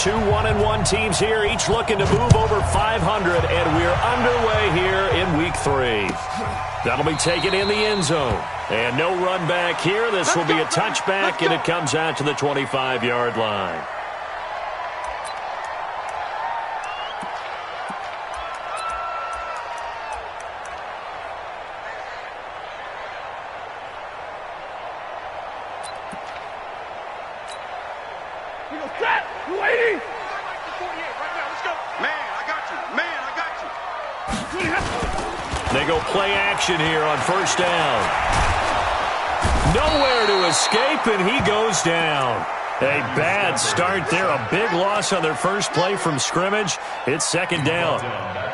two 1-1 teams here, each looking to move over 500, and we're underway here in Week 3. That'll be taken in the end zone. And no run back here. This will be a touchback, and it comes out to the 25-yard line. They go play action here on first down. Nowhere to escape, and he goes down. A bad start there. A big loss on their first play from scrimmage. It's second down.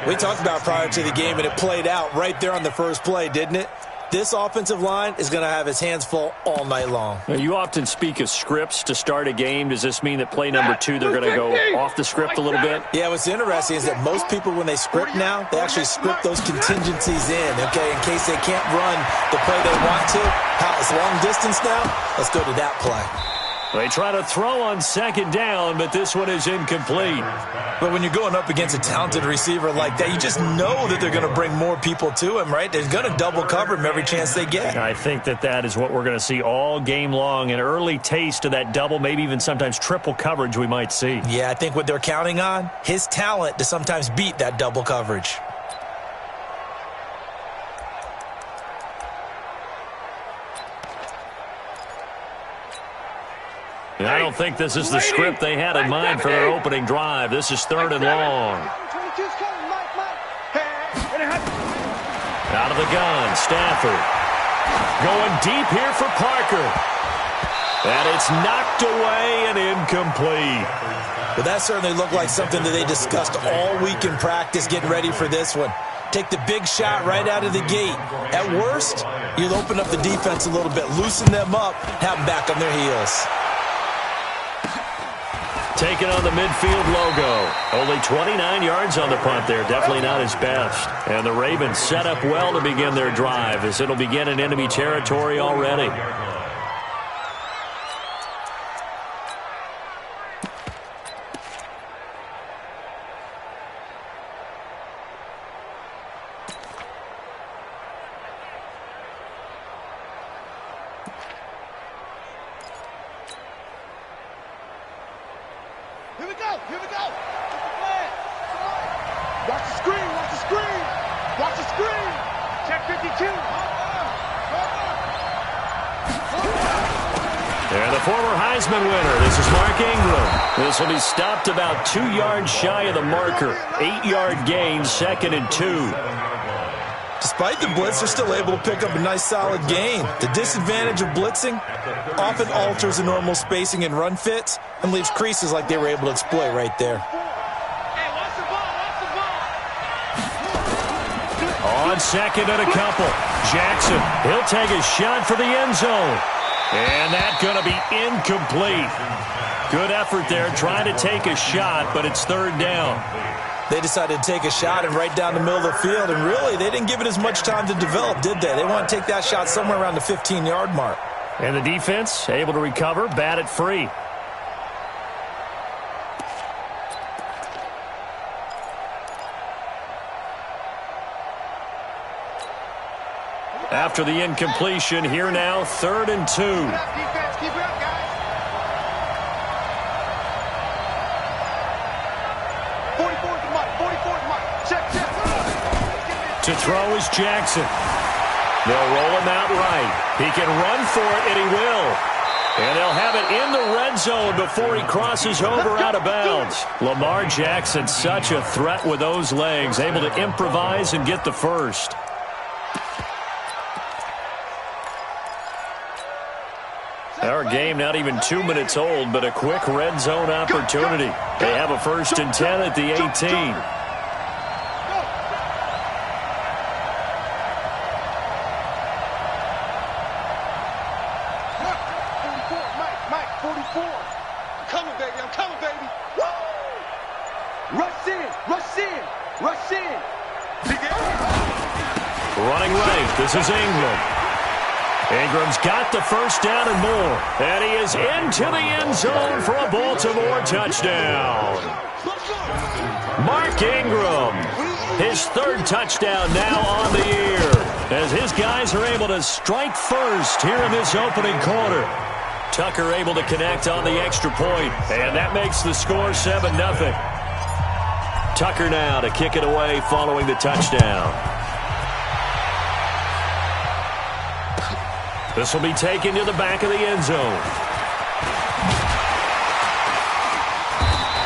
We talked about prior to the game, and it played out right there on the first play, didn't it? This offensive line is going to have his hands full all night long. Now, you often speak of scripts to start a game. Does this mean that play number 2, they're going to go off the script a little bit? Yeah, what's interesting is that most people, when they script now, they actually script those contingencies in, okay, in case they can't run the play they want to. How it's long distance now? Let's go to that play. They try to throw on second down, but this one is incomplete. But when you're going up against a talented receiver like that, you just know that they're going to bring more people to him, right? They're going to double cover him every chance they get. I think that is what we're going to see all game long, an early taste of that double, maybe even sometimes triple coverage we might see. Yeah, I think what they're counting on, his talent to sometimes beat that double coverage. I don't think this is the script they had in mind for their opening drive. This is third and long. Out of the gun, Stafford. Going deep here for Parker. And it's knocked away and incomplete. But that certainly looked like something that they discussed all week in practice, getting ready for this one. Take the big shot right out of the gate. At worst, you'll open up the defense a little bit, loosen them up, have them back on their heels. Taking on the midfield logo. Only 29 yards on the punt there. Definitely not his best. And the Ravens set up well to begin their drive, as it'll begin in enemy territory already. Here we go. Watch the screen. Watch the screen. Watch the screen. Check 52. They're the former Heisman winner. This is Mark Ingram. This will be stopped about 2 yards shy of the marker. 8-yard gain, 2nd and 2. Despite the blitz, they're still able to pick up a nice solid gain. The disadvantage of blitzing often alters the normal spacing and run fits and leaves creases like they were able to exploit right there. On second and a couple. Jackson, he'll take a shot for the end zone. And that's going to be incomplete. Good effort there trying to take a shot, but it's third down. They decided to take a shot and right down the middle of the field, and really, they didn't give it as much time to develop, did they? They want to take that shot somewhere around the 15-yard mark. And the defense able to recover, bat it free. After the incompletion, here now, 3rd and 2. Defense, keep it up, guys. 44 to Mike. 44 to Mike. Check. To throw is Jackson. They'll roll him out right. He can run for it, and he will. And they'll have it in the red zone before he crosses over out of bounds. Lamar Jackson, such a threat with those legs, able to improvise and get the first. Our game not even 2 minutes old, but a quick red zone opportunity. They have a 1st and 10 at the 18. Mike, 44. I'm coming, baby. Woo! Rush in. Running right, this is Ingram. Ingram's got the first down and more. And he is into the end zone for a Baltimore touchdown. Mark Ingram, his third touchdown now on the year, as his guys are able to strike first here in this opening quarter. Tucker able to connect on the extra point, and that makes the score 7-0. Tucker now to kick it away following the touchdown. This will be taken to the back of the end zone.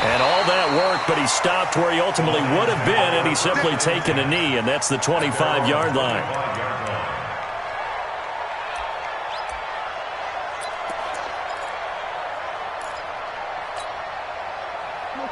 And all that work, but he stopped where he ultimately would have been, and he's simply taken a knee, and that's the 25-yard line.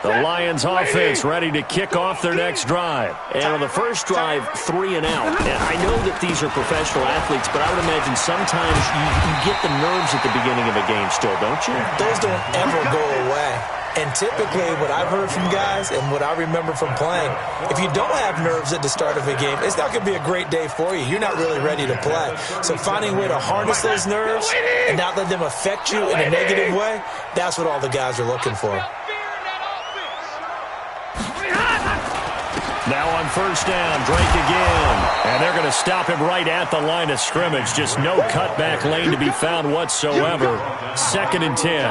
The Lions offense ready to kick off their next drive. And on the first drive, 3 and out. And I know that these are professional athletes, but I would imagine sometimes you get the nerves at the beginning of a game still, don't you? Those don't ever go away. And typically what I've heard from guys and what I remember from playing, if you don't have nerves at the start of a game, it's not going to be a great day for you. You're not really ready to play. So finding a way to harness those nerves and not let them affect you in a negative way, that's what all the guys are looking for. Now on first down, Drake again. And they're going to stop him right at the line of scrimmage. Just no cutback lane to be found whatsoever. 2nd and 10.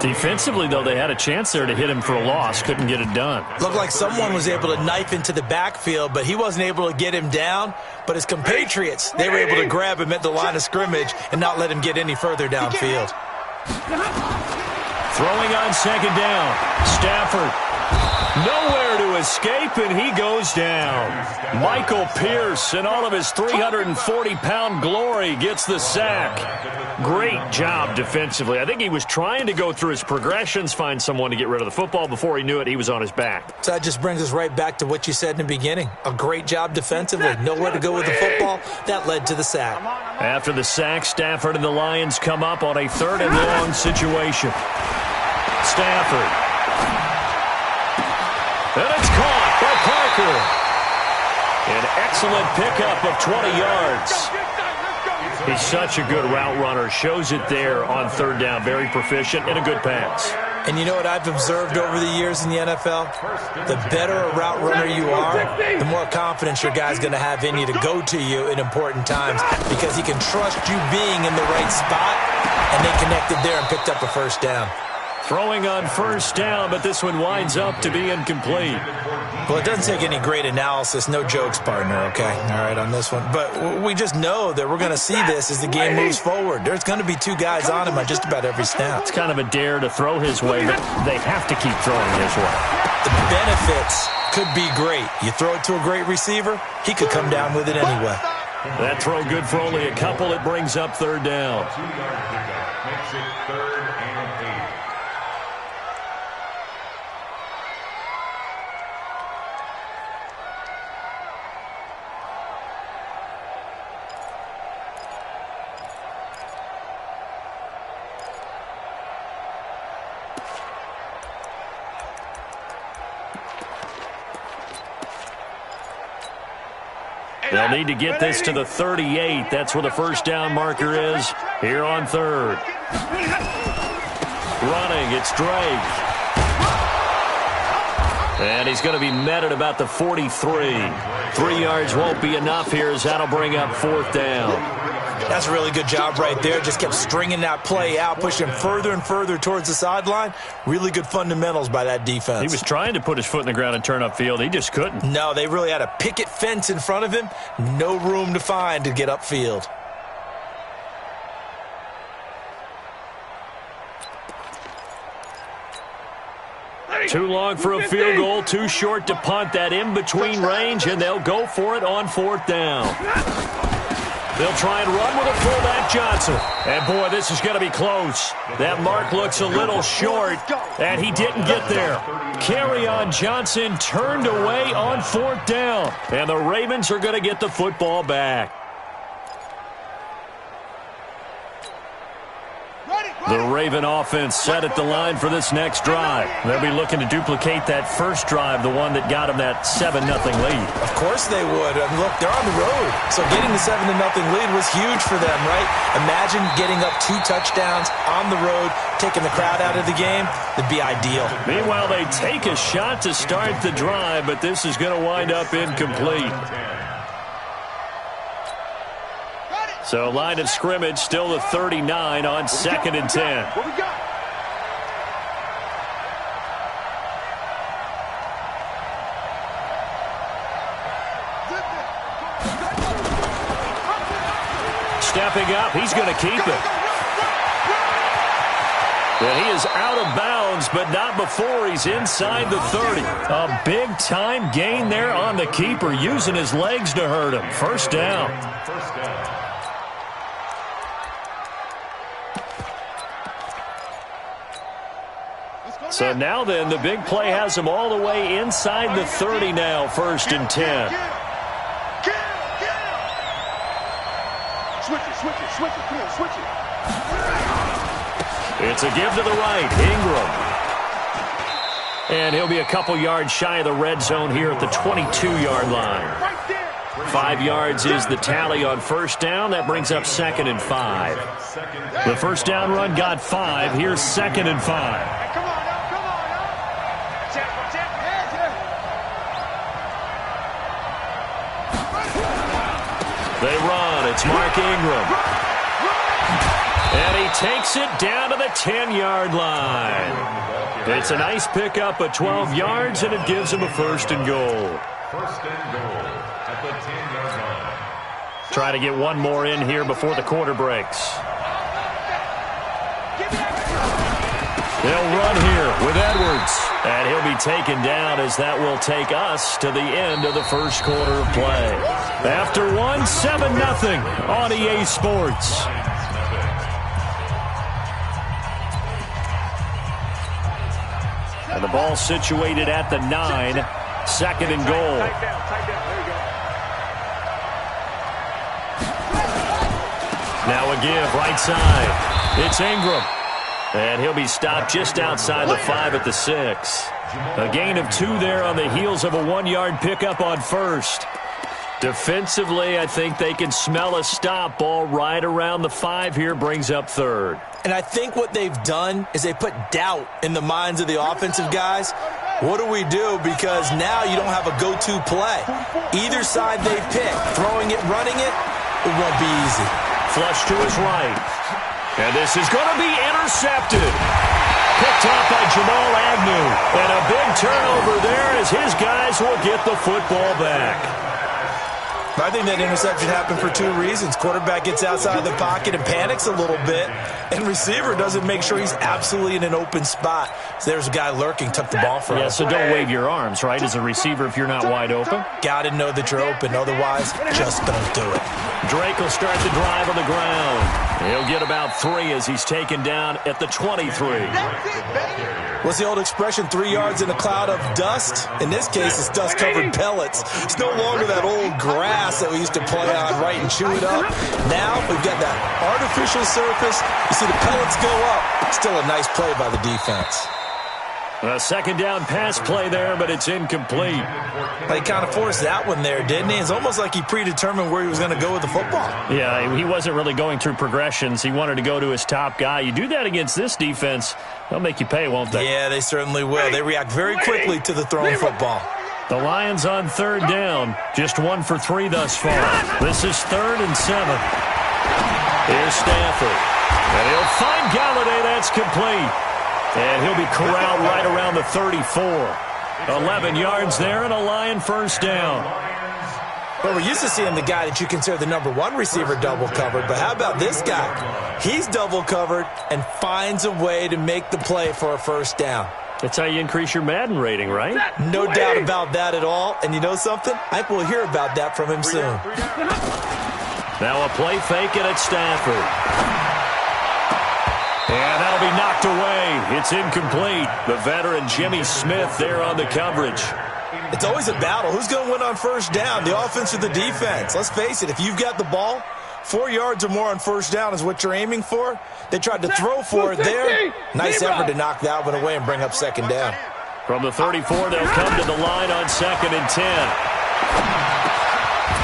Defensively, though, they had a chance there to hit him for a loss. Couldn't get it done. Looked like someone was able to knife into the backfield, but he wasn't able to get him down. But his compatriots, they were able to grab him at the line of scrimmage and not let him get any further downfield. Throwing on 2nd down. Stafford. Nowhere to escape, and he goes down. Michael Pierce, in all of his 340-pound glory, gets the sack. Great job defensively. I think he was trying to go through his progressions, find someone to get rid of the football. Before he knew it, he was on his back. So that just brings us right back to what you said in the beginning. A great job defensively. Nowhere to go with the football. That led to the sack. After the sack, Stafford and the Lions come up on a 3rd and long situation. Stafford. And it's caught by Parker. An excellent pickup of 20 yards. He's such a good route runner. Shows it there on 3rd down. Very proficient and a good pass. And you know what I've observed over the years in the NFL? The better a route runner you are, the more confidence your guy's going to have in you to go to you in important times because he can trust you being in the right spot, and they connected there and picked up a first down. Throwing on first down, but this one winds up to be incomplete. Well, it doesn't take any great analysis. No jokes, partner, okay? All right, on this one. But we just know that we're going to see this as the game moves forward. There's going to be 2 guys on him on just about every snap. It's kind of a dare to throw his way, but they have to keep throwing his way. The benefits could be great. You throw it to a great receiver, he could come down with it anyway. That throw good for only a couple. It brings up 3rd down. Makes it 3rd and 8. They'll need to get this to the 38. That's where the first down marker is here on 3rd. Running, it's Drake. And he's going to be met at about the 43. 3 yards won't be enough here as that'll bring up 4th down. That's a really good job right there. Just kept stringing that play out, pushing further and further towards the sideline. Really good fundamentals by that defense. He was trying to put his foot in the ground and turn upfield. He just couldn't. No, they really had a picket fence in front of him. No room to find to get upfield. Too long for a field goal, too short to punt. That in-between range, and they'll go for it on 4th down. They'll try and run with a fullback, Johnson. And, boy, this is going to be close. That mark looks a little short, and he didn't get there. Kerryon Johnson turned away on 4th down, and the Ravens are going to get the football back. Ready. The Raven offense set at the line for this next drive. They'll be looking to duplicate that first drive, the one that got them that 7-0 lead. Of course they would. I mean, look, they're on the road. So getting the 7-0 lead was huge for them, right? Imagine getting up 2 touchdowns on the road, taking the crowd out of the game. It'd be ideal. Meanwhile, they take a shot to start the drive, but this is going to wind up incomplete. So line of scrimmage still the 39 on 2nd and 10. What we got? Stepping up, he's going to keep it. Well, he is out of bounds, but not before he's inside the 30. A big-time gain there on the keeper, using his legs to hurt him. First down. So now then, the big play has him all the way inside the 30 now, 1st and 10. Switch it. Come on, switch it. It's a give to the right, Ingram. And he'll be a couple yards shy of the red zone here at the 22-yard line. 5 yards is the tally on first down. That brings up 2nd and 5. The first down run got 5. Here's 2nd and 5. They run. It's Mark Ingram. And he takes it down to the 10-yard line. It's a nice pickup of 12 yards, and it gives him a 1st and goal. 1st and goal at the 10-yard line. Try to get one more in here before the quarter breaks. They'll run here with Edwards. And he'll be taken down as that will take us to the end of the first quarter of play. After 7-0 on EA Sports. And the ball situated at the 9. 2nd and goal. Now a give right side. It's Ingram. And he'll be stopped just outside the 5 at the 6. A gain of 2 there on the heels of a 1-yard pickup on first. Defensively, I think they can smell a stop. Ball right around the 5 here, brings up 3rd. And I think what they've done is they put doubt in the minds of the offensive guys. What do we do? Because now you don't have a go-to play. Either side they pick, throwing it, running it, it won't be easy. Flush to his right. And this is going to be intercepted. Picked off by Jamal Agnew. And a big turnover there as his guys will get the football back. I think that interception happened for 2 reasons. Quarterback gets outside the pocket and panics a little bit, and receiver doesn't make sure he's absolutely in an open spot. So there's a guy lurking, took the ball from him. Yeah, so don't wave your arms, right, as a receiver if you're not wide open. Got to know that you're open. Otherwise, just don't do it. Drake will start the drive on the ground. He'll get about 3 as he's taken down at the 23. What's the old expression, 3 yards in a cloud of dust? In this case, it's dust-covered pellets. It's no longer that old grass that we used to play on, right, and chew it up. Now we've got that artificial surface. You see the pellets go up. Still a nice play by the defense. A 2nd down pass play there, but it's incomplete. He kind of forced that one there, didn't he? It's almost like he predetermined where he was going to go with the football. Yeah, he wasn't really going through progressions. He wanted to go to his top guy. You do that against this defense, they'll make you pay, won't they? Yeah, they certainly will. They react very quickly to the thrown football. The Lions on 3rd down. Just 1 for 3 thus far. This is 3rd and 7. Here's Stafford. And he'll find Galladay. That's complete. And he'll be corralled right around the 34. 11 yards there and a Lion first down. Well, we're used to seeing the guy that you consider the #1 receiver double covered, but how about this guy? He's double covered and finds a way to make the play for a first down. That's how you increase your Madden rating, right? No doubt about that at all. And you know something? I think we'll hear about that from him soon. Now a play fake and it's Stafford. And that'll be knocked away. It's incomplete. The veteran Jimmy Smith there on the coverage. It's always a battle. Who's going to win on first down, the offense or the defense? Let's face it, if you've got the ball, 4 yards or more on first down is what you're aiming for. They tried to throw for it there. Nice effort to knock that one away and bring up second down. From the 34, they'll come to the line on 2nd and 10.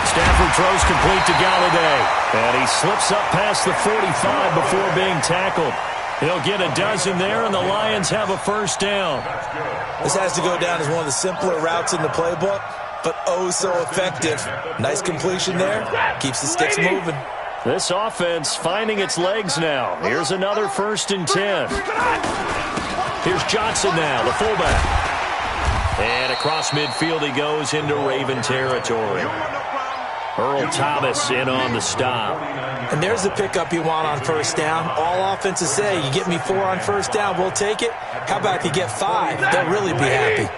Stafford throws complete to Galladay. And he slips up past the 45 before being tackled. He'll get a dozen there, and the Lions have a first down. This has to go down as one of the simpler routes in the playbook, but oh so effective. Nice completion there. Keeps the sticks moving. This offense finding its legs now. Here's another 1st and 10. Here's Johnson now, the fullback. And across midfield he goes into Raven territory. Earl Thomas in on the stop. And there's the pickup you want on first down. All offenses say, you get me 4 on first down, we'll take it. How about if you get 5? They'll really be happy.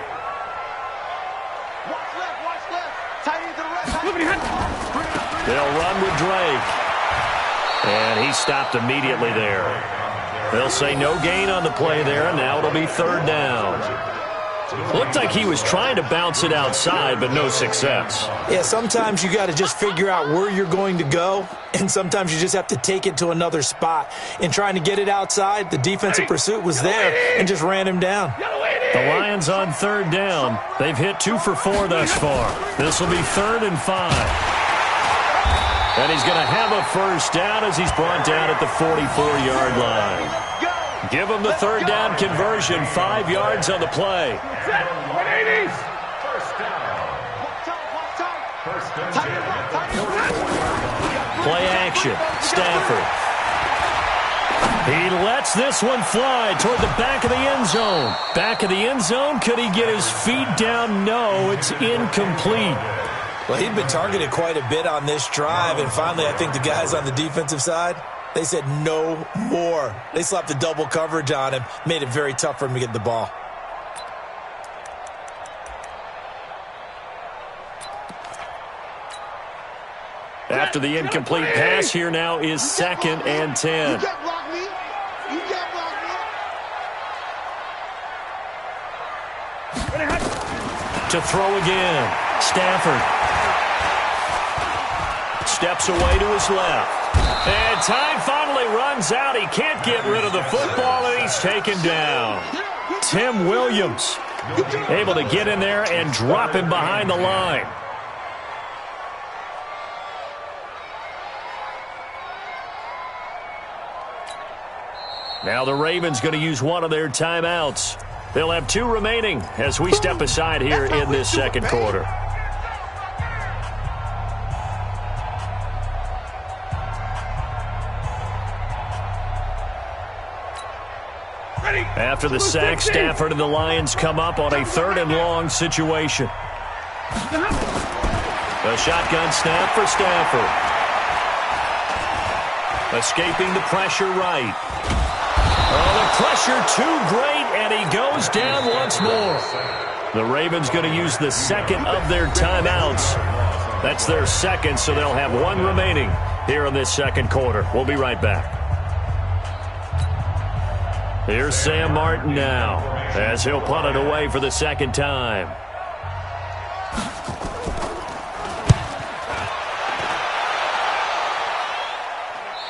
They'll run with Drake. And he stopped immediately there. They'll say no gain on the play there, and now it'll be 3rd down. Looked like he was trying to bounce it outside, but no success. Yeah, sometimes you got to just figure out where you're going to go, and sometimes you just have to take it to another spot. In trying to get it outside, the defensive pursuit was there and just ran him down. The Lions on 3rd down. They've hit 2 for 4 thus far. This will be 3rd and 5. And he's going to have a first down as he's brought down at the 44-yard line. Give him the 3rd down conversion, 5 yards on the play. Play action, Stafford. He lets this one fly toward the back of the end zone. Back of the end zone, could he get his feet down? No, it's incomplete. Well, he'd been targeted quite a bit on this drive, and finally I think the guys on the defensive side, they said no more. They slapped the double coverage on him, made it very tough for him to get the ball. After the incomplete pass, here now is 2nd and 10. To throw again, Stafford. Steps away to his left. And time finally runs out. He can't get rid of the football, and he's taken down. Tim Williams able to get in there and drop him behind the line. Now the Ravens going to use one of their timeouts. They'll have 2 remaining as we step aside here in this second quarter. After the sack, Stafford and the Lions come up on a 3rd and long situation. A shotgun snap for Stafford. Escaping the pressure right. Oh, the pressure too great, and he goes down once more. The Ravens going to use the 2nd of their timeouts. That's their 2nd, so they'll have 1 remaining here in this second quarter. We'll be right back. Here's Sam Martin now as he'll punt it away for the 2nd time.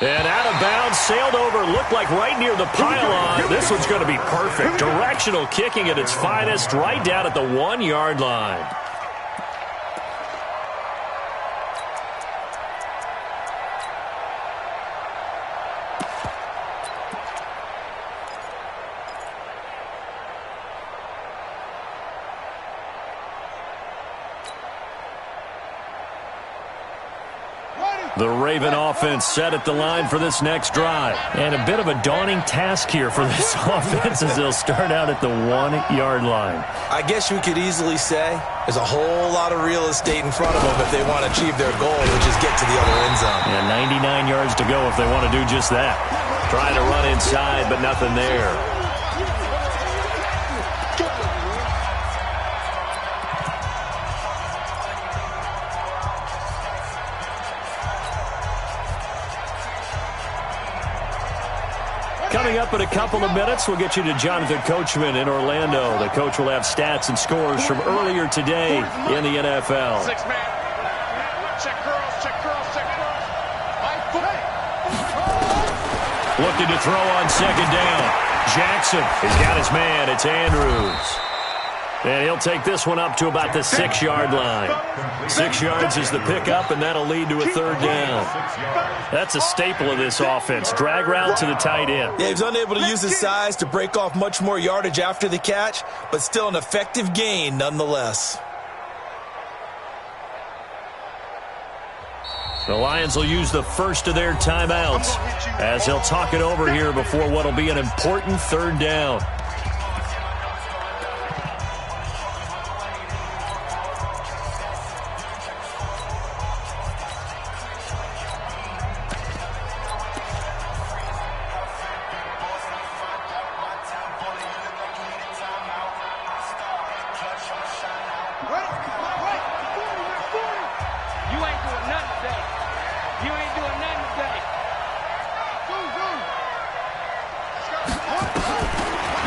And out of bounds, sailed over, looked like right near the pylon. This one's going to be perfect. Directional kicking at its finest, right down at the 1-yard line. The Raven offense set at the line for this next drive. And a bit of a daunting task here for this offense as they'll start out at the 1-yard line. I guess you could easily say there's a whole lot of real estate in front of them if they want to achieve their goal, which is get to the other end zone. Yeah, 99 yards to go if they want to do just that. Trying to run inside, but nothing there. Coming up in a couple of minutes, we'll get you to Jonathan Coachman in Orlando. The coach will have stats and scores from earlier today in the NFL. 6-man. Check girls, check girls, check girls. Looking to throw on second down. Jackson has got his man. It's Andrews. And he'll take this one up to about the 6-yard line. 6 yards is the pickup, and that'll lead to a third down. That's a staple of this offense. Drag route to the tight end. Yeah, he's unable to use his size to break off much more yardage after the catch, but still an effective gain nonetheless. The Lions will use the first of their timeouts as they'll talk it over here before what will be an important third down.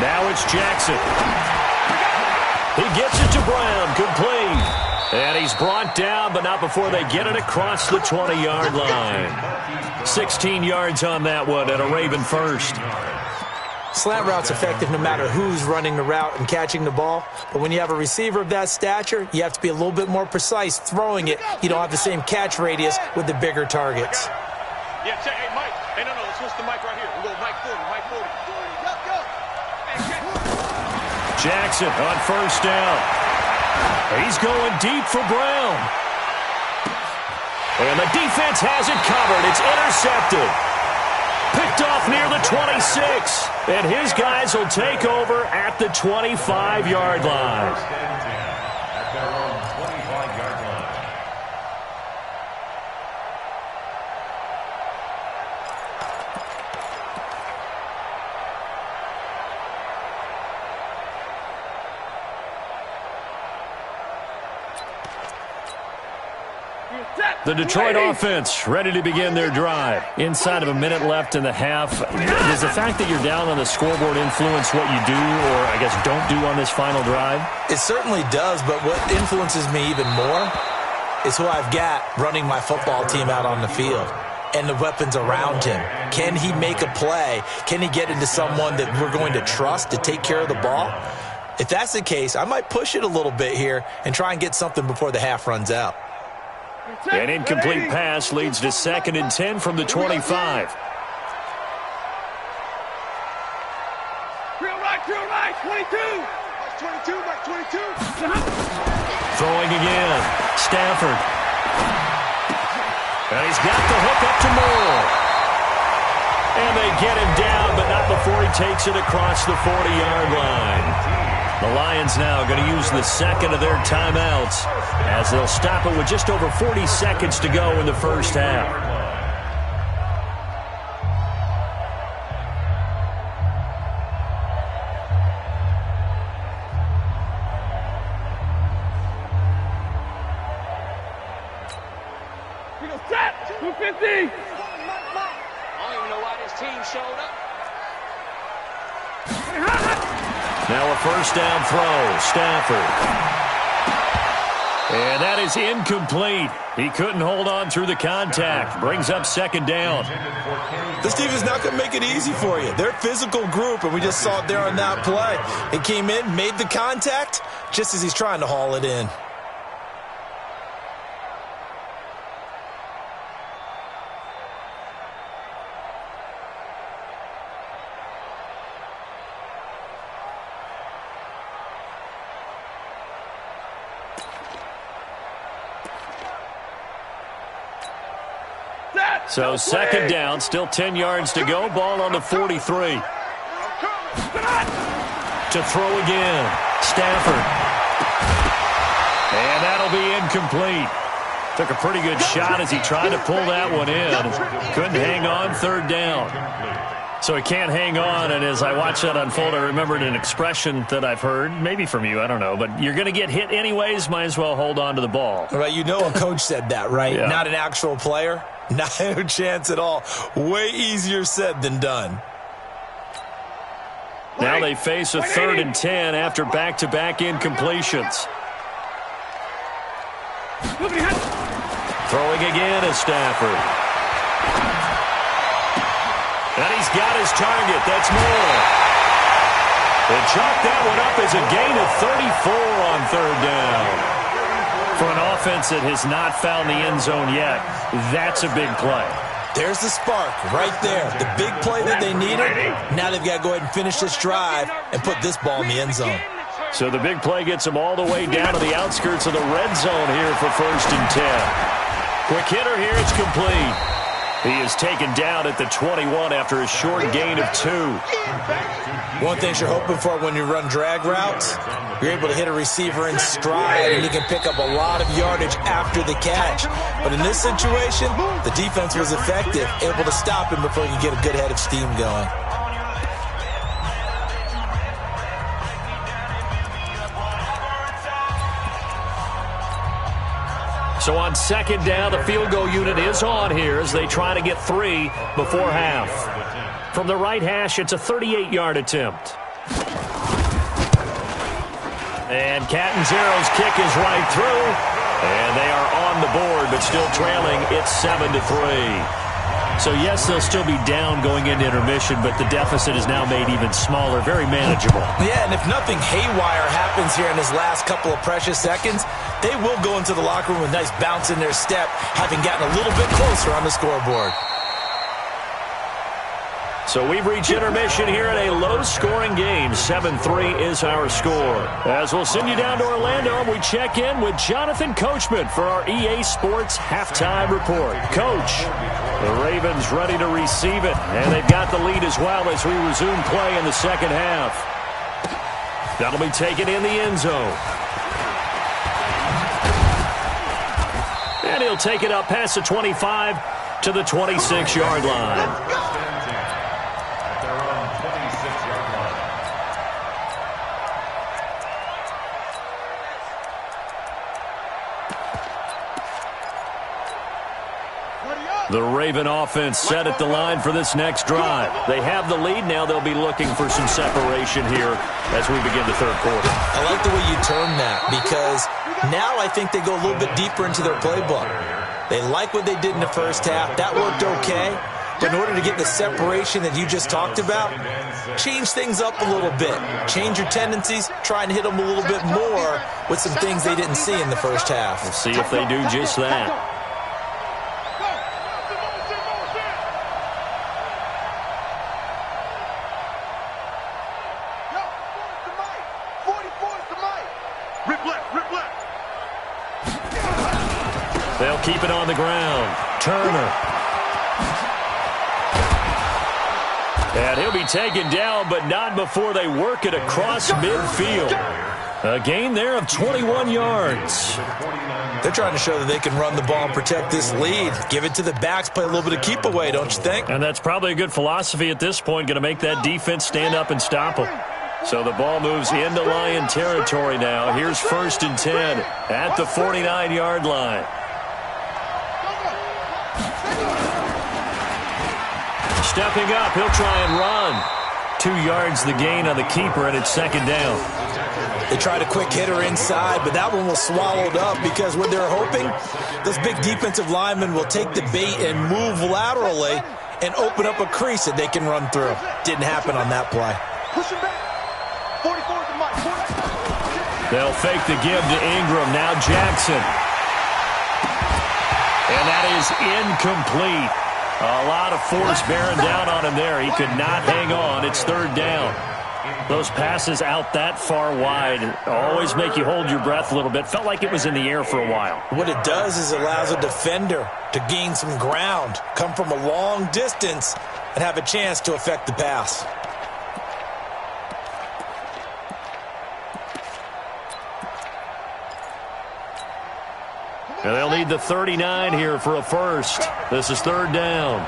Now it's Jackson. He gets it to Brown, complete. And he's brought down, but not before they get it across the 20-yard line. 16 yards on that one and a Raven first. Slant route's effective no matter who's running the route and catching the ball. But when you have a receiver of that stature, you have to be a little bit more precise throwing it. You don't have the same catch radius with the bigger targets. Yeah, check. Hey, Mike. Hey, no, let's switch the mic right here. We'll go Mike 40, Mike 40. Go. Jackson on first down. He's going deep for Brown. And the defense has it covered. It's intercepted. Picked off near the 26. And his guys will take over at the 25-yard line. At their own 25-yard line. The Detroit offense ready to begin their drive. Inside of a minute left in the half. Does the fact that you're down on the scoreboard influence what you do or, I guess, don't do on this final drive? It certainly does, but what influences me even more is who I've got running my football team out on the field and the weapons around him. Can he make a play? Can he get into someone that we're going to trust to take care of the ball? If that's the case, I might push it a little bit here and try and get something before the half runs out. An incomplete pass leads to 2nd and 10 from the 25. Drill right, 22. That's 22, Mike 22. Throwing again. Stafford. And he's got the hook up to Moore. And they get him down, but not before he takes it across the 40-yard line. The Lions now going to use the second of their timeouts as they'll stop it with just over 40 seconds to go in the first half. Set, 250. I don't even know why this team showed up. Now a first down throw. Stafford. And that is incomplete. He couldn't hold on through the contact. Brings up 2nd down. This team is not going to make it easy for you. They're a physical group, and we just saw it there on that play. He came in, made the contact, just as he's trying to haul it in. So 2nd down, still 10 yards to go. Ball on the 43. To throw again. Stafford. And that'll be incomplete. Took a pretty good shot as he tried to pull that one in. Couldn't hang on, 3rd down. So he can't hang on, and as I watched that unfold, I remembered an expression that I've heard, maybe from you, I don't know, but you're going to get hit anyways, might as well hold on to the ball. Right, you know a coach said that, right? Yeah. Not an actual player. No chance at all. Way easier said than done. Now they face a 3rd and 10 after back-to-back incompletions. Throwing again is Stafford. And he's got his target. That's more. They chalk that one up as a gain of 34 on third down. For an offense that has not found the end zone yet, that's a big play. There's the spark right there. The big play that they needed. Now they've got to go ahead and finish this drive and put this ball in the end zone. So the big play gets them all the way down to the outskirts of the red zone here for 1st and 10. Quick hitter here. It's complete. He is taken down at the 21 after a short gain of 2. One thing you're hoping for when you run drag routes, you're able to hit a receiver in stride, and you can pick up a lot of yardage after the catch. But in this situation, the defense was effective, able to stop him before you get a good head of steam going. So on 2nd down, the field goal unit is on here as they try to get 3 before half. From the right hash, it's a 38-yard attempt. And Catanzaro's kick is right through. And they are on the board, but still trailing. It's 7-3. So, yes, they'll still be down going into intermission, but the deficit is now made even smaller, very manageable. Yeah, and if nothing haywire happens here in his last couple of precious seconds, they will go into the locker room with a nice bounce in their step, having gotten a little bit closer on the scoreboard. So we've reached intermission here in a low-scoring game. 7-3 is our score. As we'll send you down to Orlando, and we check in with Jonathan Coachman for our EA Sports Halftime Report. Coach, the Ravens ready to receive it, and they've got the lead as well as we resume play in the second half. That'll be taken in the end zone. And he'll take it up past the 25 to the 26-yard line. The Raven offense set at the line for this next drive. They have the lead. Now they'll be looking for some separation here as we begin the third quarter. I like the way you term that, because now I think they go a little bit deeper into their playbook. They like what they did in the first half. That worked okay. But in order to get the separation that you just talked about, change things up a little bit. Change your tendencies. Try and hit them a little bit more with some things they didn't see in the first half. We'll see if they do just that. They'll keep it on the ground. Turner. And he'll be taken down, but not before they work it across midfield. A gain there of 21 yards. They're trying to show that they can run the ball and protect this lead. Give it to the backs, play a little bit of keep away, don't you think? And that's probably a good philosophy at this point, going to make that defense stand up and stop them. So the ball moves into Lion territory now. Here's 1st and 10 at the 49-yard line. Stepping up, he'll try and run. 2 yards the gain on the keeper, and it's 2nd down. They tried a quick hitter inside, but that one was swallowed up because what they're hoping, those big defensive linemen will take the bait and move laterally and open up a crease that they can run through. Didn't happen on that play. They'll fake the give to Ingram. Now Jackson. And that is incomplete. A lot of force bearing down on him there. He could not hang on. It's 3rd down. Those passes out that far wide always make you hold your breath a little bit. Felt like it was in the air for a while. What it does is it allows a defender to gain some ground, come from a long distance, and have a chance to affect the pass. And they'll need the 39 here for a first. This is 3rd down.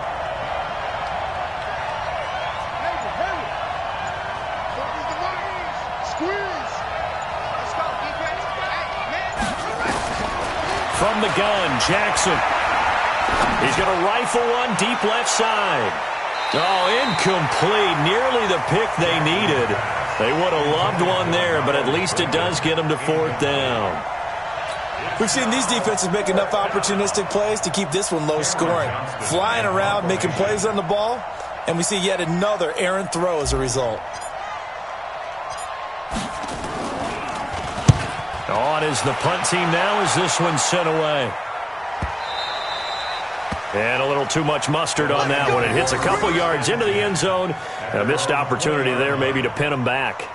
From the gun, Jackson. He's going to rifle one deep left side. Oh, incomplete. Nearly the pick they needed. They would have loved one there, but at least it does get them to 4th down. We've seen these defenses make enough opportunistic plays to keep this one low scoring. Flying around, making plays on the ball, And we see yet another errant throw as a result. On is the punt team now as this one's sent away. And a little too much mustard on that one. It hits a couple yards into the end zone. A missed opportunity there maybe to pin them back.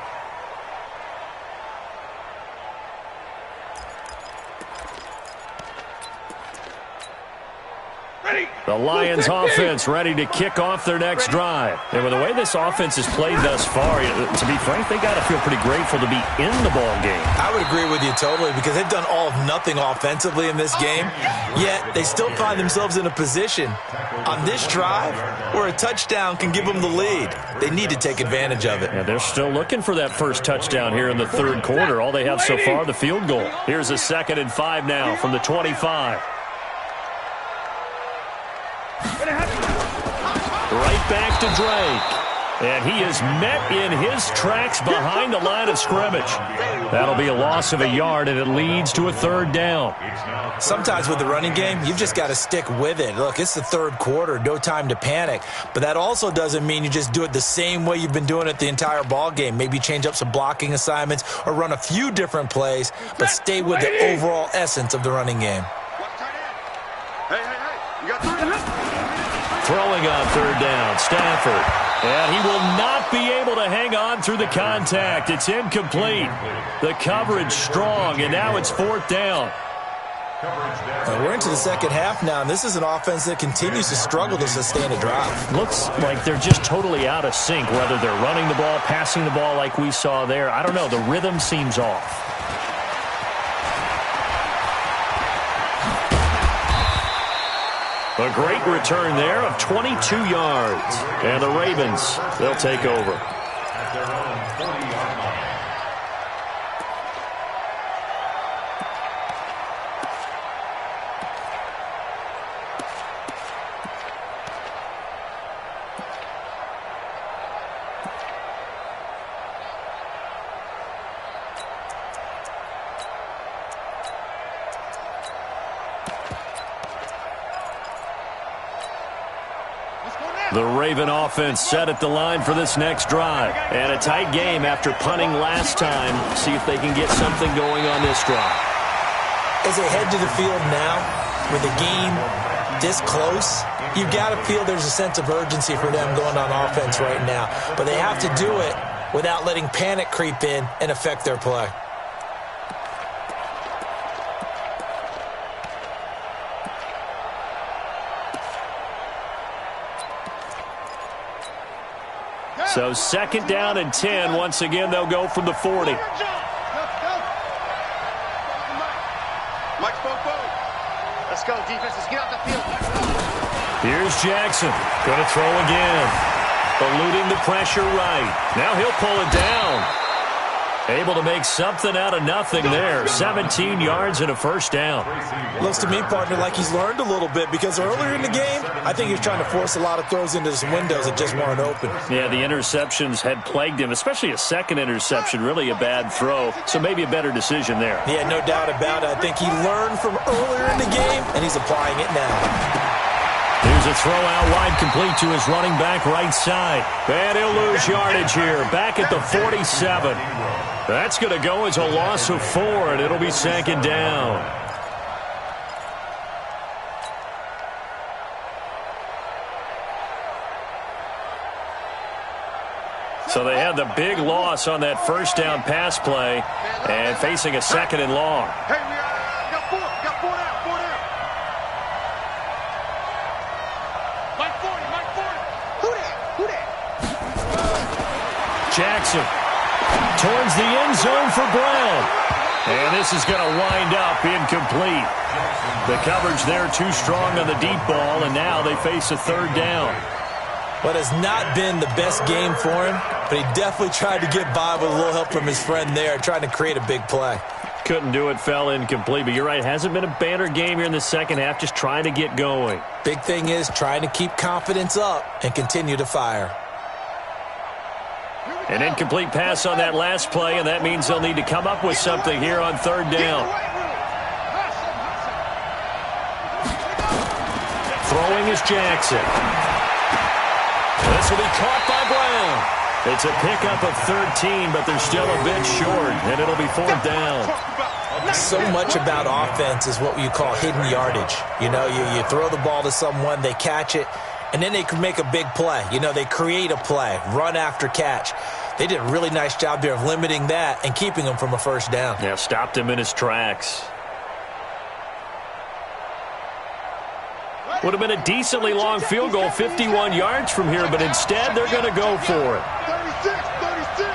The Lions offense ready to kick off their next drive. And with the way this offense has played thus far, to be frank, they got to feel pretty grateful to be in the ball game. I would agree with you totally because they've done all of nothing offensively in this game, yet they still find themselves in a position on this drive where a touchdown can give them the lead. They need to take advantage of it. Yeah, they're still looking for that first touchdown here in the third quarter. All they have so far, the field goal. Here's a 2nd and 5 now from the 25. Right back to Drake. And he is met in his tracks behind the line of scrimmage. That'll be a loss of a yard, and it leads to a 3rd down. Sometimes with the running game, you've just got to stick with it. Look, it's the 3rd quarter, no time to panic. But that also doesn't mean you just do it the same way you've been doing it the entire ball game. Maybe change up some blocking assignments or run a few different plays, but stay with the overall essence of the running game. Hey, you got 3. Throwing on 3rd down, Stafford. And he will not be able to hang on through the contact. It's incomplete. The coverage strong, and now it's 4th down. We're into the second half now, and this is an offense that continues to struggle to sustain a drive. Looks like they're just totally out of sync, whether they're running the ball, passing the ball like we saw there. I don't know. The rhythm seems off. A great return there of 22 yards. And the Ravens, they'll take over. At their own 40-yard line. The Raven offense set at the line for this next drive. And a tight game after punting last time. See if they can get something going on this drive. As they head to the field now, with the game this close, you've got to feel there's a sense of urgency for them going on offense right now. But they have to do it without letting panic creep in and affect their play. So 2nd down and 10. Once again, they'll go from the 40. Mike spoke forward. Let's go, defense. Let's get out the field. Here's Jackson. Going to throw again. Eluding the pressure right. Now he'll pull it down. Able to make something out of nothing there. 17 yards and a 1st down. Looks to me, partner, like he's learned a little bit because earlier in the game, I think he was trying to force a lot of throws into some windows that just weren't open. Yeah, the interceptions had plagued him, especially a 2nd interception. Really a bad throw, so maybe a better decision there. Yeah, no doubt about it. I think he learned from earlier in the game, and he's applying it now. Here's a throw out wide, complete to his running back right side. And he'll lose yardage here, back at the 47. That's going to go as a loss of 4, and it'll be 2nd down. So they had the big loss on that 1st down pass play and facing a 2nd and long. Hey, we got 4. Got 4 down. 4 down. Mike 40. Who that? Jackson towards the end zone for Brown. And this is going to wind up incomplete. The coverage there too strong on the deep ball, and now they face a 3rd down. What has not been the best game for him, but he definitely tried to get by with a little help from his friend there, trying to create a big play. Couldn't do it, fell incomplete. But you're right, hasn't been a banner game here in the second half, just trying to get going. Big thing is trying to keep confidence up and continue to fire. An incomplete pass on that last play, and that means they'll need to come up with something here on 3rd down. Throwing is Jackson. This will be caught by Brown. It's a pickup of 13, but they're still a bit short, and it'll be 4th down. So much about offense is what you call hidden yardage. You know, you throw the ball to someone, they catch it, and then they can make a big play. You know, they create a play, run after catch. They did a really nice job there of limiting that and keeping him from a 1st down. Yeah, stopped him in his tracks. Would have been a decently long field goal, 51 yards from here, but instead they're going to go for it. 36, 36.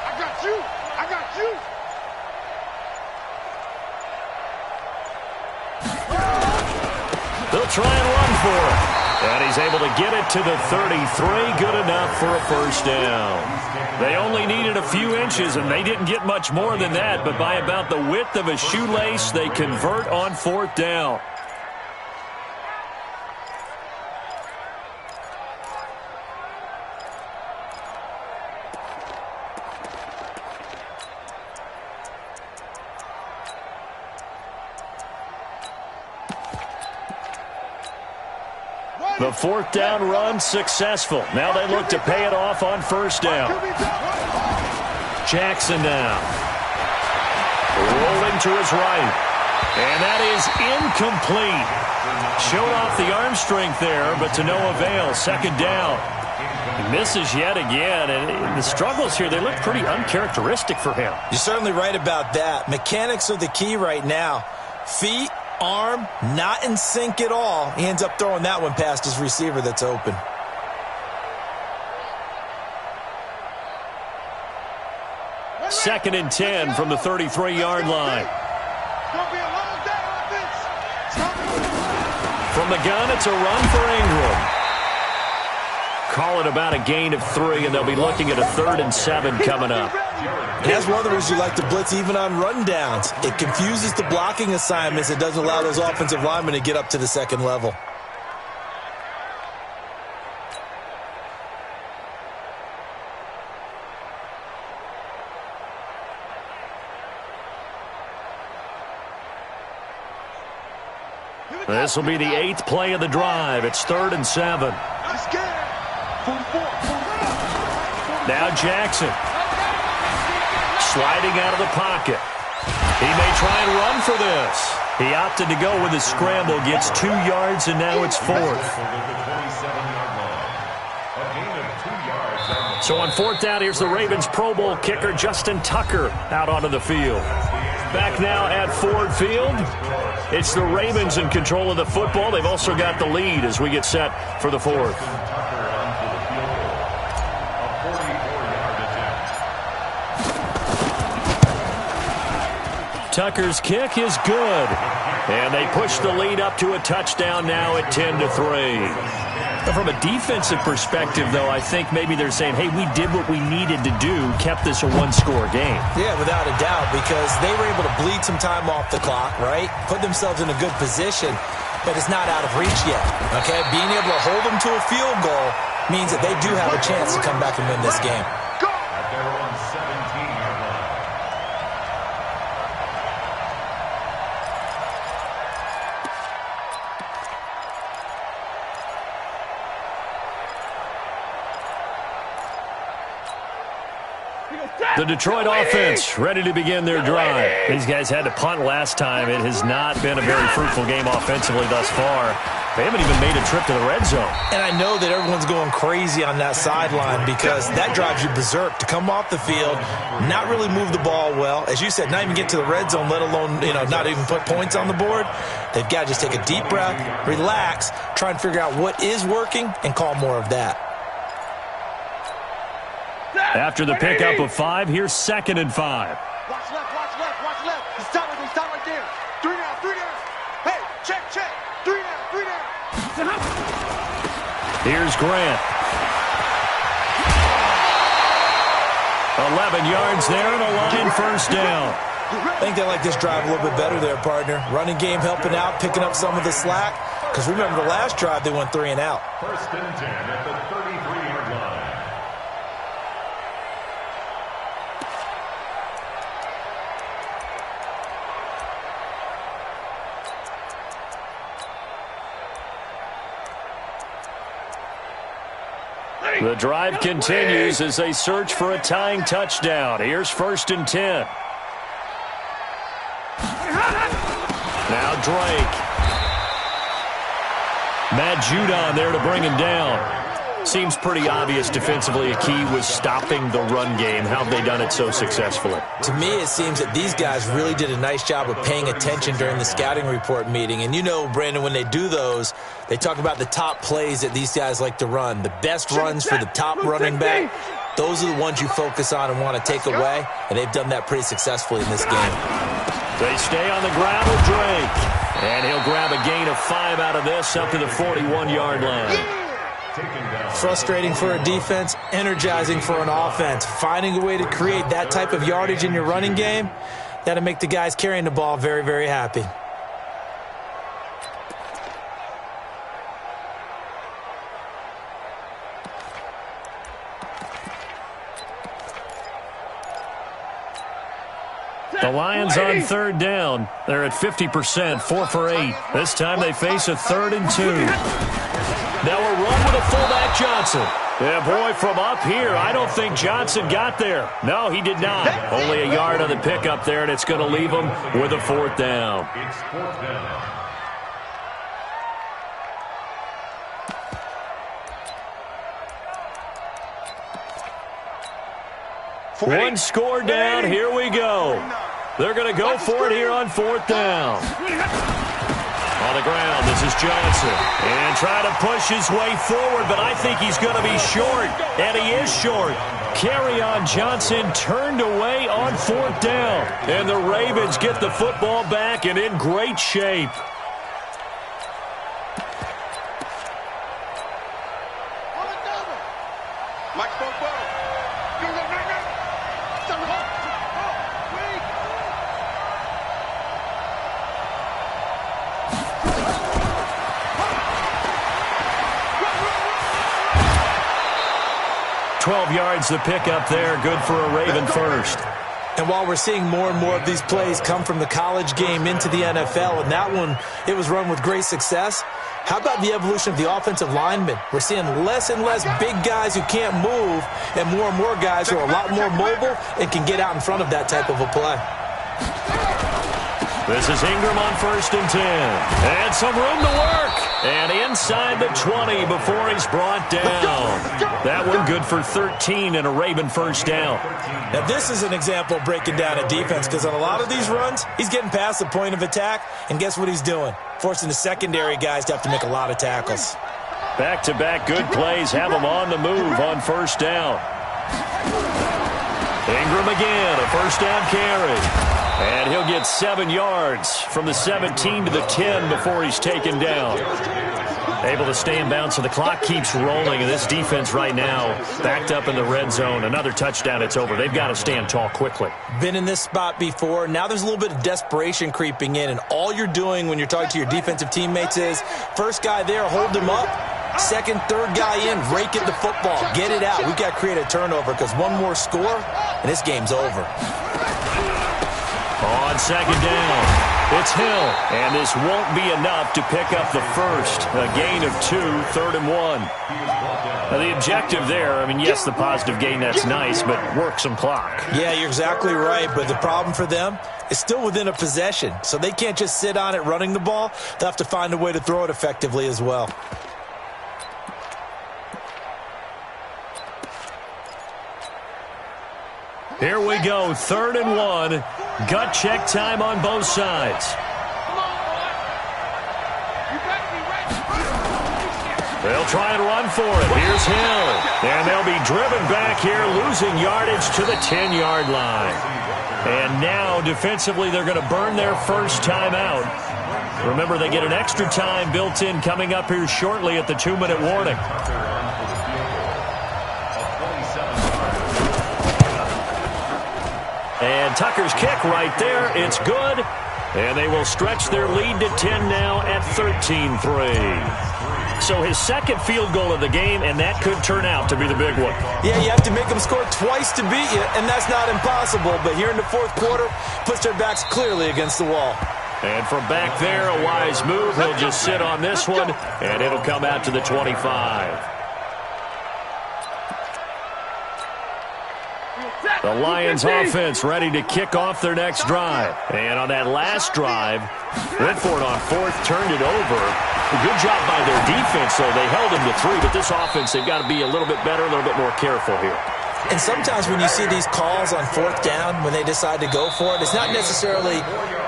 I got you. I got you. They'll try and run for it. And he's able to get it to the 33. Good enough for a 1st down. They only needed a few inches, and they didn't get much more than that. But by about the width of a shoelace, they convert on 4th down. The 4th down run successful. Now they look to pay it off on 1st down. Jackson now. Rolling to his right. And that is incomplete. Showed off the arm strength there, but to no avail. 2nd down. He misses yet again. And the struggles here, they look pretty uncharacteristic for him. You're certainly right about that. Mechanics are the key right now. Feet, arm, not in sync at all. He ends up throwing that one past his receiver that's open. Second and 10 from the 33-yard line. From the gun, it's a run for Ingram. Call it about a gain of 3, and they'll be looking at a 3rd and 7 coming up. And that's one of the reasons you like to blitz even on rundowns. It confuses the blocking assignments. It doesn't allow those offensive linemen to get up to the 2nd level. This will be the 8th play of the drive. It's 3rd and 7. Now Jackson. Sliding out of the pocket. He may try and run for this. He opted to go with a scramble. Gets 2 yards, and now it's 4th. So on 4th down, here's the Ravens Pro Bowl kicker Justin Tucker out onto the field. Back now at Ford Field. It's the Ravens in control of the football. They've also got the lead as we get set for the 4th. Tucker's kick is good. And they push the lead up to a touchdown now at 10-3. From a defensive perspective, though, I think maybe they're saying, hey, we did what we needed to do, kept this a one-score game. Yeah, without a doubt, because they were able to bleed some time off the clock, right? Put themselves in a good position, but it's not out of reach yet, okay? Being able to hold them to a field goal means that they do have a chance to come back and win this game. The Detroit offense ready to begin their drive. These guys had to punt last time. It has not been a very fruitful game offensively thus far. They haven't even made a trip to the red zone. And I know that everyone's going crazy on that sideline because that drives you berserk to come off the field, not really move the ball well. As you said, not even get to the red zone, let alone, not even put points on the board. They've got to just take a deep breath, relax, try and figure out what is working, and call more of that. After the pickup of 5, here's 2nd and 5. Watch left, watch left, watch left. Stop right there. 3 down, 3 down. Hey, check. 3 down. Here's Grant. 11 yards there and a line 1st down. I think they like this drive a little bit better there, partner. Running game helping out, picking up some of the slack. Because remember, the last drive, they went 3 and out. 1st and 10 at the 33-yard line. The drive continues as they search for a tying touchdown. Here's 1st and 10. Now Drake. Matt Judon there to bring him down. Seems pretty obvious defensively a key was stopping the run game. How have they done it so successfully? To me, it seems that these guys really did a nice job of paying attention during the scouting report meeting. And you know, Brandon, when they do those, they talk about the top plays that these guys like to run. The best runs for the top running back, those are the ones you focus on and want to take away. And they've done that pretty successfully in this game. They stay on the ground with Drake. And he'll grab a gain of 5 out of this up to the 41-yard line. Frustrating for a defense, energizing for an offense. Finding a way to create that type of yardage in your running game, that'll make the guys carrying the ball very, very happy. The Lions on 3rd down. They're at 50%, 4 for 8. This time they face a 3rd and 2. Now a run with a fullback Johnson. Yeah, boy, from up here, I don't think Johnson got there. No, he did not. Only a yard on the pickup there, and it's going to leave him with a 4th down. It's 4th down. One score down. Here we go. They're going to go for it here on 4th down. On the ground, this is Johnson. And trying to push his way forward, but I think he's going to be short. And he is short. Kerryon Johnson turned away on 4th down. And the Ravens get the football back and in great shape. Yards the pickup there, good for a Raven first. And while we're seeing more and more of these plays come from the college game into the NFL, and that one, it was run with great success, how about the evolution of the offensive linemen? We're seeing less and less big guys who can't move and more guys who are a lot more mobile and can get out in front of that type of a play. This is Ingram on 1st and 10. And some room to work. And inside the 20 before he's brought down. That one good for 13 and a Raven 1st down. Now this is an example of breaking down a defense, because on a lot of these runs, he's getting past the point of attack, and guess what he's doing? Forcing the secondary guys to have to make a lot of tackles. Back-to-back good plays have him on the move on 1st down. Ingram again, a 1st down carry. And he'll get 7 yards from the 17 to the 10 before he's taken down. Able to stay in bounds, so the clock keeps rolling, and this defense right now backed up in the red zone. Another touchdown, it's over. They've got to stand tall quickly. Been in this spot before. Now there's a little bit of desperation creeping in, and all you're doing when you're talking to your defensive teammates is, first guy there, hold him up. Second, third guy in, rake at the football. Get it out. We've got to create a turnover, because one more score, and this game's over. On 2nd down, it's Hill, and this won't be enough to pick up the first. A gain of 2, 3rd and 1. Now, the objective there, I mean, yes, the positive gain, that's nice, but work some clock. Yeah, you're exactly right, but the problem for them is still within a possession, so they can't just sit on it running the ball. They'll have to find a way to throw it effectively as well. Here we go, 3rd and 1. Gut check time on both sides. They'll try and run for it. Here's Hill. And they'll be driven back here, losing yardage to the 10-yard line. And now, defensively, they're going to burn their first timeout. Remember, they get an extra time built in coming up here shortly at the 2-minute warning. And Tucker's kick right there. It's good. And they will stretch their lead to 10 now at 13-3. So his second field goal of the game, and that could turn out to be the big one. Yeah, you have to make them score twice to beat you, and that's not impossible. But here in the 4th quarter, puts their backs clearly against the wall. And from back there, a wise move. He'll just sit on this one, and it'll come out to the 25. The Lions offense ready to kick off their next drive. And on that last drive, went for it on fourth, turned it over. A good job by their defense, though. They held him to 3, but this offense, they've got to be a little bit better, a little bit more careful here. And sometimes when you see these calls on fourth down, when they decide to go for it, it's not necessarily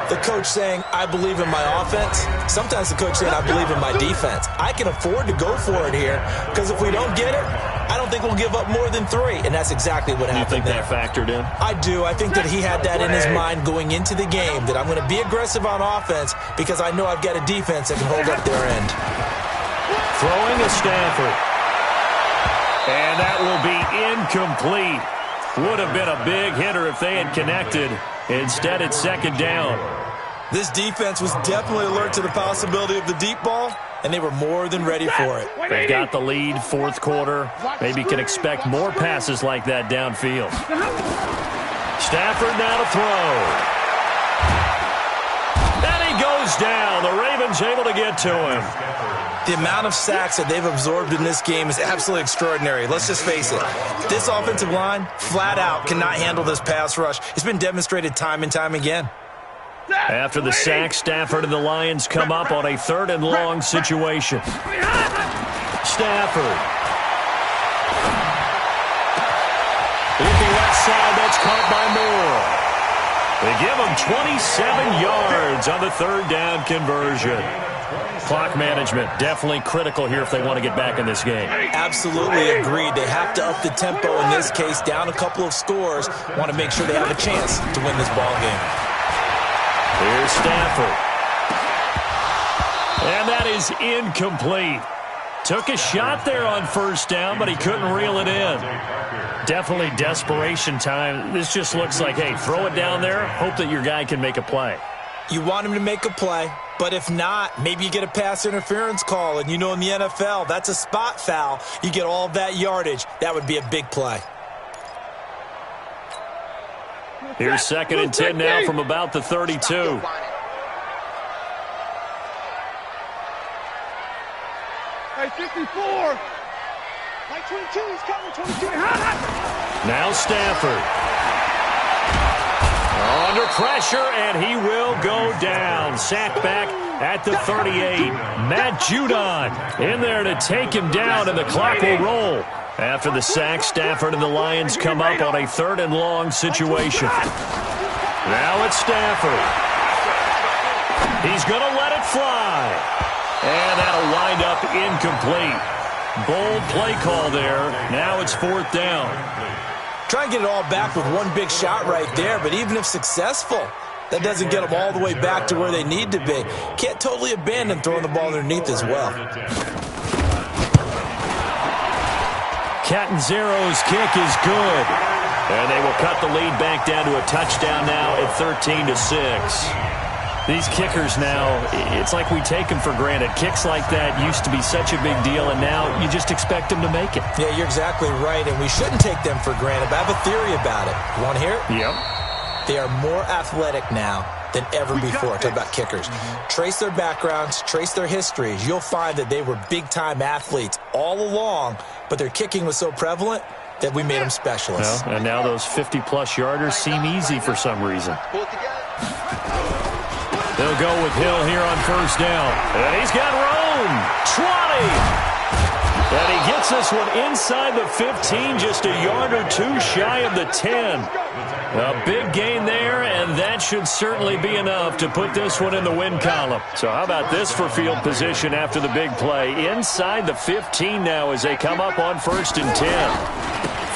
the coach saying, I believe in my offense. Sometimes the coach saying, I believe in my defense. I can afford to go for it here because if we don't get it, I don't think we'll give up more than 3. And that's exactly what happened there. You think that factored in? I do. I think that he had that in his mind going into the game, that I'm going to be aggressive on offense because I know I've got a defense that can hold up their end. Throwing to Stafford. And that will be incomplete. Would have been a big hitter if they had connected. Instead, it's second down. This defense was definitely alert to the possibility of the deep ball, and they were more than ready for it. They've got the lead, fourth quarter. Maybe can expect more passes like that downfield. Stafford now to throw. And he goes down. The Ravens able to get to him. The amount of sacks that they've absorbed in this game is absolutely extraordinary. Let's just face it. This offensive line, flat out, cannot handle this pass rush. It's been demonstrated time and time again. After the sack, Stafford and the Lions come up on a 3rd and long situation. Stafford. Looking left side, that's caught by Moore. They give him 27 yards on the 3rd down conversion. Clock management definitely critical here if they want to get back in this game. Absolutely agreed. They have to up the tempo in this case, down a couple of scores. Want to make sure they have a chance to win this ball game. Here's Stafford. And that is incomplete. Took a shot there on first down, but he couldn't reel it in. Definitely desperation time. This just looks like, hey, throw it down there, hope that your guy can make a play. You want him to make a play, but if not, maybe you get a pass interference call, and you know in the NFL, that's a spot foul. You get all of that yardage. That would be a big play. Here's 2nd and 10 now from about the 32. Hey, 54. Like 22, he's coming, 22. Now Stafford. Under pressure, and he will go down. Sacked back at the 38. Matt Judon in there to take him down, and the clock will roll. After the sack, Stafford and the Lions come up on a 3rd and long situation. Now it's Stafford. He's going to let it fly. And that'll wind up incomplete. Bold play call there. Now it's 4th down. Try and get it all back with one big shot right there, but even if successful, that doesn't get them all the way back to where they need to be. Can't totally abandon throwing the ball underneath as well. Catanzaro's kick is good. And they will cut the lead back down to a touchdown now at 13-6. These kickers now, it's like we take them for granted. Kicks like that used to be such a big deal, and now you just expect them to make it. Yeah, you're exactly right, and we shouldn't take them for granted, but I have a theory about it. You want to hear it? Yep. They are more athletic now than ever before. Talk about kickers. Trace their backgrounds, trace their histories. You'll find that they were big-time athletes all along, but their kicking was so prevalent that we made them specialists. Well, and now those 50-plus yarders seem easy for some reason. They'll go with Hill here on first down. And he's got room. 20. And he gets this one inside the 15, just a yard or two shy of the 10. A big gain there, and that should certainly be enough to put this one in the win column. So how about this for field position after the big play? Inside the 15 now as they come up on 1st and 10.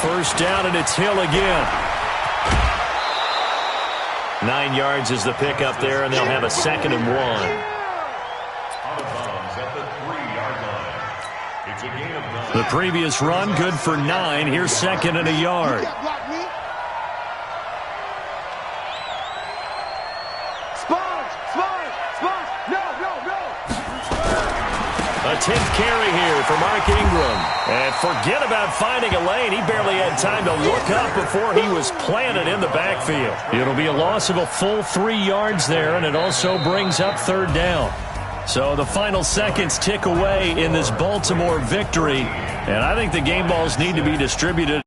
First down, and it's Hill again. 9 yards is the pickup there, and they'll have a 2nd and 1. Out of bounds at the 3-yard line. It's a gain of 9. The previous run, good for 9. Here's 2nd and a yard. A 10th carry here for Mark Ingram. And forget about finding a lane. He barely had time to look up before he was planted in the backfield. It'll be a loss of a full 3 yards there, and it also brings up 3rd down. So the final seconds tick away in this Baltimore victory. And I think the game balls need to be distributed